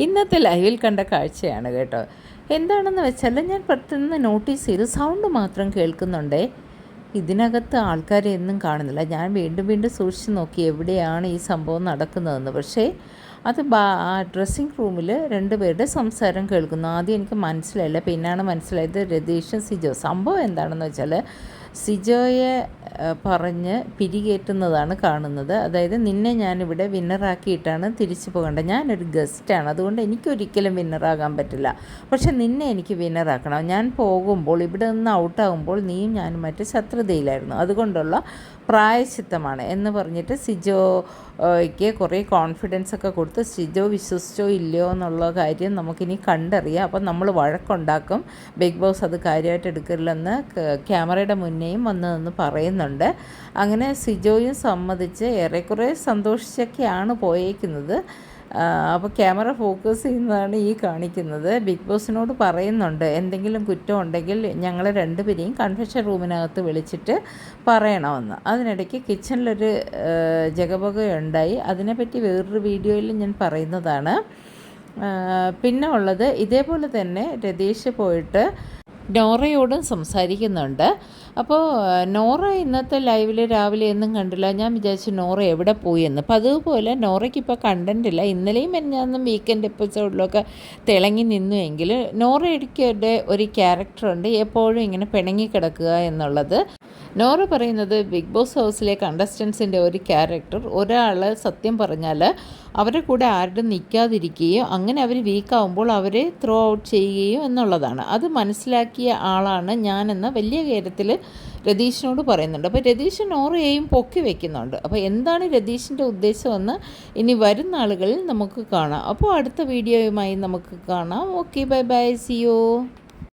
ഇന്നത്തെ ലൈവിൽ കണ്ട കാഴ്ചയാണ് കേട്ടോ. എന്താണെന്ന് വെച്ചാൽ ഞാൻ പെട്ടെന്ന് നോട്ടീസ് ചെയ്ത് സൗണ്ട് മാത്രം കേൾക്കുന്നുണ്ടേ. ഇതിനകത്ത് ആൾക്കാരെ ഒന്നും കാണുന്നില്ല. ഞാൻ വീണ്ടും വീണ്ടും സൂക്ഷിച്ച് നോക്കി എവിടെയാണ് ഈ സംഭവം നടക്കുന്നതെന്ന്. പക്ഷേ അത് ആ ഡ്രസ്സിങ് റൂമിൽ രണ്ടുപേരുടെ സംസാരം കേൾക്കുന്നു. ആദ്യം എനിക്ക് മനസ്സിലായില്ല, പിന്നാണ് മനസ്സിലായത് രതീഷും സിജോ. സംഭവം എന്താണെന്ന് വെച്ചാൽ സിജോയെ പറഞ്ഞ് പിരികേറ്റുന്നതാണ് കാണുന്നത്. അതായത് നിന്നെ ഞാനിവിടെ വിന്നറാക്കിയിട്ടാണ് തിരിച്ചു പോകേണ്ടത്. ഞാനൊരു ഗസ്റ്റാണ്, അതുകൊണ്ട് എനിക്കൊരിക്കലും വിന്നറാകാൻ പറ്റില്ല. പക്ഷെ നിന്നെ എനിക്ക് വിന്നറാക്കണം. ഞാൻ പോകുമ്പോൾ ഇവിടെ നിന്ന് ഔട്ടാകുമ്പോൾ നീയും ഞാനും മറ്റ് ശത്രുതയിലായിരുന്നു, അതുകൊണ്ടുള്ള പ്രായശ്ചിത്തമാണ് എന്ന് പറഞ്ഞിട്ട് സിജോയ്ക്ക് കുറേ കോൺഫിഡൻസ് ഒക്കെ കൊടുത്ത് സിജോ വിശ്വസിച്ചോ ഇല്ലയോ എന്നുള്ള കാര്യം നമുക്കിനി കണ്ടറിയാം. അപ്പം നമ്മൾ വഴക്കുണ്ടാക്കും, ബിഗ് ബോസ് അത് കാര്യമായിട്ട് എടുക്കില്ലെന്ന് ക്യാമറയുടെ മുന്നേയും വന്നതെന്ന് പറയുന്നുണ്ട്. അങ്ങനെ സിജോയും സമ്മതിച്ച് ഏറെക്കുറെ സന്തോഷിച്ചൊക്കെയാണ് പോയേക്കുന്നത്. അപ്പോൾ ക്യാമറ ഫോക്കസ് ചെയ്യുന്നതാണ് ഈ കാണിക്കുന്നത്. ബിഗ് ബോസിനോട് പറയുന്നുണ്ട് എന്തെങ്കിലും കുറ്റം ഉണ്ടെങ്കിൽ ഞങ്ങൾ രണ്ടുപേരെയും കൺഫെഷൻ റൂമിനകത്ത് വിളിച്ചിട്ട് പറയണമെന്ന്. അതിനിടയ്ക്ക് കിച്ചണിലൊരു ജഗപുകയുണ്ടായി. അതിനെപ്പറ്റി വേറൊരു വീഡിയോയിൽ ഞാൻ പറയുന്നതാണ്. പിന്നെ ഉള്ളത് ഇതേപോലെ തന്നെ രതീഷ് പോയിട്ട് നോറയോടും സംസാരിക്കുന്നുണ്ട്. അപ്പോൾ നോറ ഇന്നത്തെ ലൈവിൽ രാവിലെ ഒന്നും കണ്ടില്ല. ഞാൻ വിചാരിച്ചു നോറ എവിടെ പോയി എന്ന്. അപ്പോൾ അതുപോലെ നോറയ്ക്ക് ഇപ്പോൾ കണ്ടൻറ്റില്ല. ഇന്നലെയും ഞാനും വീക്കെൻഡ് എപ്പിസോഡിലൊക്കെ തിളങ്ങി നിന്നുവെങ്കിൽ നോറയുടെ ഒരു ക്യാരക്ടറുണ്ട് എപ്പോഴും ഇങ്ങനെ പിണങ്ങി കിടക്കുക എന്നുള്ളത്. നോറ പറയുന്നത് ബിഗ് ബോസ് ഹൗസിലെ കണ്ടസ്റ്റൻസിൻ്റെ ഒരു ക്യാരക്ടർ, ഒരാൾ സത്യം പറഞ്ഞാൽ അവരെ കൂടെ ആരുടെ നിൽക്കാതിരിക്കുകയും അങ്ങനെ അവർ വീക്കാവുമ്പോൾ അവരെ ത്രോ ഔട്ട് ചെയ്യുകയും എന്നുള്ളതാണ്. അത് മനസ്സിലാക്കിയ ആളാണ് ഞാനെന്ന വലിയ കാര്യത്തിൽ രതീഷിനോട് പറയുന്നുണ്ട്. അപ്പോൾ രതീഷ് നോറയെയും പൊക്കി വയ്ക്കുന്നുണ്ട്. അപ്പോൾ എന്താണ് രതീഷിൻ്റെ ഉദ്ദേശമെന്ന് ഇനി വരുന്ന ആളുകളിൽ നമുക്ക് കാണാം. അപ്പോൾ അടുത്ത വീഡിയോയുമായി നമുക്ക് കാണാം. Okay, bye bye, see U.